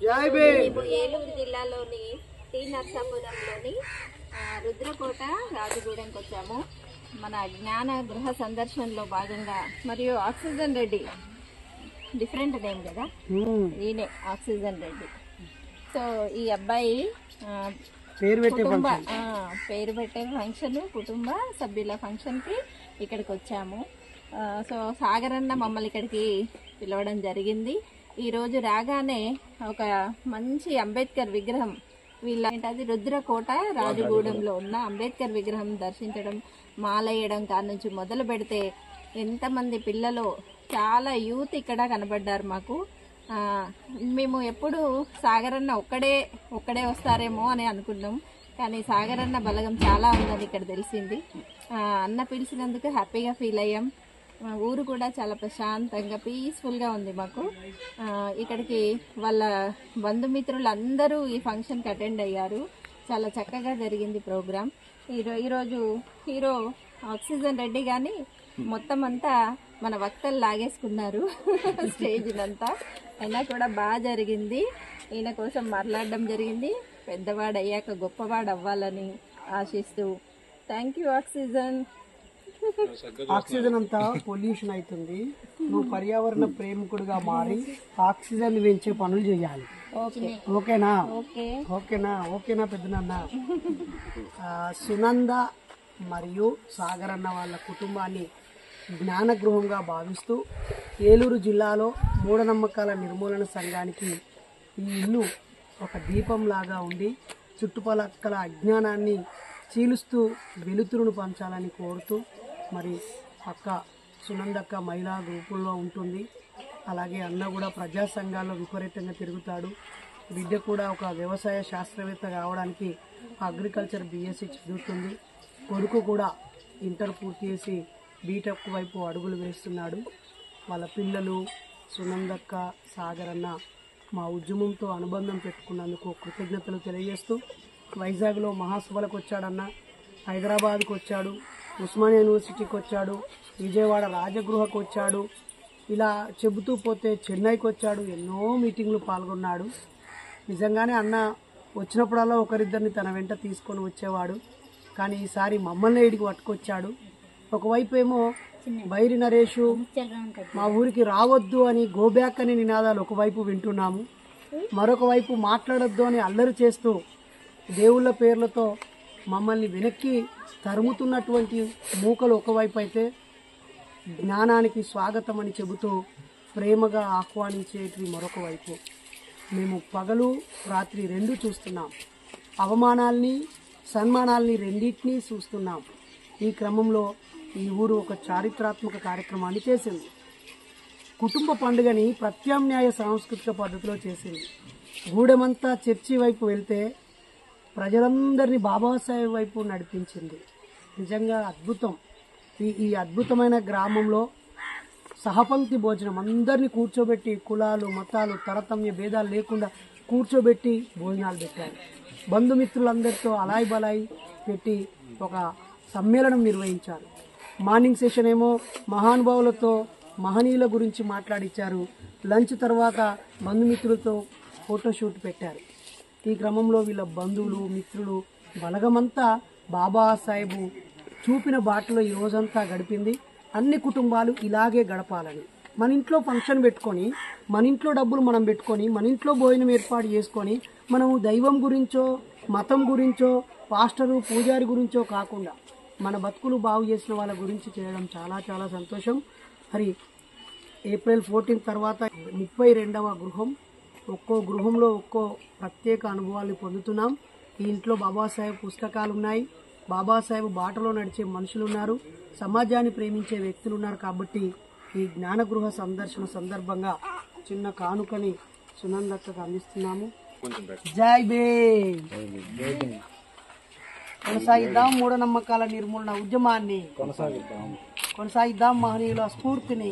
మేము ఏలూరు జిల్లాలోని టీ నర్సాపురంలోని రుద్రకోట రాజగూడెంకి వచ్చాము. మన జ్ఞాన గృహ సందర్శనలో భాగంగా మరియు ఆక్సిజన్ రెడ్డి, డిఫరెంట్ నేమ్ కదా, ఈయనే ఆక్సిజన్ రెడ్డి. సో ఈ అబ్బాయి పేరు పెట్టే ఫంక్షన్, కుటుంబ సభ్యుల ఫంక్షన్కి ఇక్కడికి వచ్చాము. సో సాగర్ అన్న మమ్మల్ని ఇక్కడికి పిలవడం జరిగింది. ఈరోజు రాగానే ఒక మంచి అంబేద్కర్ విగ్రహం, అది రుద్రకోట రాజగూడెంలో ఉన్న అంబేద్కర్ విగ్రహం దర్శించడం, మాలయ్యడం కాడ నుంచి మొదలు పెడితే ఎంతమంది పిల్లలు, చాలా యూత్ ఇక్కడ కనబడ్డారు మాకు. మేము ఎప్పుడు సాగర్ అన్న ఒక్కడే వస్తారేమో అని అనుకున్నాం, కానీ సాగర్ అన్న బలగం చాలా ఉందని ఇక్కడ తెలిసింది. అన్న పిలిచినందుకు హ్యాపీగా ఫీల్ అయ్యాం. ఊరు కూడా చాలా ప్రశాంతంగా పీస్ఫుల్గా ఉంది మాకు. ఇక్కడికి వాళ్ళ బంధుమిత్రులు అందరూ ఈ ఫంక్షన్కి అటెండ్ అయ్యారు. చాలా చక్కగా జరిగింది ప్రోగ్రామ్. ఈరోజు హీరో ఆక్సిజన్ రెడ్డి కానీ మొత్తం అంతా మన వక్తలు లాగేసుకున్నారు స్టేజ్ అంతా. అయినా కూడా బాగా జరిగింది. ఈయన కోసం మాట్లాడడం జరిగింది. పెద్దవాడు అయ్యాక గొప్పవాడు అవ్వాలని ఆశిస్తూ. Thank you oxygen. ఆక్సిజన్ అంతా పొల్యూషన్ అవుతుంది. నువ్వు పర్యావరణ ప్రేమికుడుగా మారి ఆక్సిజన్ పెంచే పనులు చేయాలి. ఓకేనా? ఓకేనా పెద్దనాన్న? సునంద మరియు సాగర్ అన్న వాళ్ళ కుటుంబాన్ని జ్ఞానగృహంగా భావిస్తూ ఏలూరు జిల్లాలో మూఢనమ్మకాల నిర్మూలన సంఘానికి ఈ ఇల్లు ఒక దీపంలాగా ఉండి చుట్టుపక్కల అజ్ఞానాన్ని చీలుస్తూ వెలుతురును పంచాలని కోరుతూ, మరి అక్క సునందక్క మహిళా గ్రూపుల్లో ఉంటుంది. అలాగే అన్న కూడా ప్రజా సంఘాల్లో విపరీతంగా తిరుగుతాడు. బిడ్డ కూడా ఒక వ్యవసాయ శాస్త్రవేత్త కావడానికి అగ్రికల్చర్ BSc చదువుతుంది. కొడుకు కూడా ఇంటర్ పూర్తి చేసి బీటెక్ వైపు అడుగులు వేస్తున్నాడు. వాళ్ళ పిల్లలు సునందక్క, సాగర్ అన్న మా ఉద్యమంతో అనుబంధం పెట్టుకున్నందుకు కృతజ్ఞతలు తెలియజేస్తూ, వైజాగ్లో మహాసభలకు వచ్చాడన్న, హైదరాబాద్కు వచ్చాడు, ఉస్మానియా యూనివర్సిటీకి వచ్చాడు, విజయవాడ రాజగృహకు వచ్చాడు, ఇలా చెబుతూ పోతే చెన్నైకి వచ్చాడు. ఎన్నో మీటింగ్లు పాల్గొన్నాడు. నిజంగానే అన్న వచ్చినప్పుడల్లా ఒకరిద్దరిని తన వెంట తీసుకొని వచ్చేవాడు. కానీ ఈసారి మమ్మల్ని ఏడికి పట్టుకొచ్చాడు. ఒకవైపు ఏమో బైరి నరేషు మా ఊరికి రావద్దు అని గోబ్యాక్ అనే నినాదాలు ఒకవైపు వింటున్నాము. మరొక వైపు మాట్లాడొద్దు అని అల్లరి చేస్తూ దేవుళ్ళ పేర్లతో మమ్మల్ని వెనక్కి తరుముతున్నటువంటి మూకలు ఒకవైపు అయితే, జ్ఞానానికి స్వాగతం అని చెబుతూ ప్రేమగా ఆహ్వానించేటివి మరొక వైపు. మేము పగలు రాత్రి రెండు చూస్తున్నాం. అవమానాల్ని సన్మానాల్ని రెండింటినీ చూస్తున్నాం. ఈ క్రమంలో ఈ ఊరు ఒక చారిత్రాత్మక కార్యక్రమాన్ని చేసింది. కుటుంబ పండుగని ప్రత్యామ్నాయ సాంస్కృతిక పద్ధతిలో చేసింది. గూడెమంతా చర్చి వైపు వెళ్తే ప్రజలందరినీ బాబాసాహెబ్ వైపు నడిపించింది. నిజంగా అద్భుతం. ఈ అద్భుతమైన గ్రామంలో సహపంక్తి భోజనం, అందరినీ కూర్చోబెట్టి కులాలు మతాలు తరతమ్య భేదాలు లేకుండా కూర్చోబెట్టి భోజనాలు పెట్టారు. బంధుమిత్రులందరితో అలాయి బలాయి పెట్టి ఒక సమ్మేళనం నిర్వహించారు. మార్నింగ్ సెషన్ ఏమో మహానుభావులతో మహనీయుల గురించి మాట్లాడించారు. లంచ్ తర్వాత బంధుమిత్రులతో ఫోటోషూట్ పెట్టారు. ఈ క్రమంలో వీళ్ళ బంధువులు మిత్రులు బలగమంతా బాబాసాహెబ్ చూపిన బాటలో ఈ రోజంతా గడిపింది. అన్ని కుటుంబాలు ఇలాగే గడపాలని, మన ఇంట్లో ఫంక్షన్ పెట్టుకొని, మన ఇంట్లో డబ్బులు మనం పెట్టుకొని, మన ఇంట్లో భోజనం ఏర్పాటు చేసుకొని, మనము దైవం గురించో మతం గురించో పాస్టరు పూజారి గురించో కాకుండా మన బతుకులు బాగు చేసిన వాళ్ళ గురించి చేయడం చాలా చాలా సంతోషం. మరి ఏప్రిల్ 14 తర్వాత 32వ గృహం. ఒక్కో గృహంలో ఒక్కో ప్రత్యేక అనుభవాలు పొందుతున్నాం. ఈ ఇంట్లో బాబాసాహెబ్ పుస్తకాలు ఉన్నాయి, బాబాసాహెబ్ బాటలో నడిచే మనుషులు ఉన్నారు, సమాజాన్ని ప్రేమించే వ్యక్తులు ఉన్నారు. కాబట్టి ఈ జ్ఞానగృహ సందర్శన సందర్భంగా చిన్న కానుకని సునందక్కకు అందిస్తున్నాము. జై భీమ్. కొనసాగిద్దాం మూఢనమ్మకాల నిర్మూలన ఉద్యమాన్ని, కొనసాగిద్దాం మహనీయుల స్ఫూర్తిని.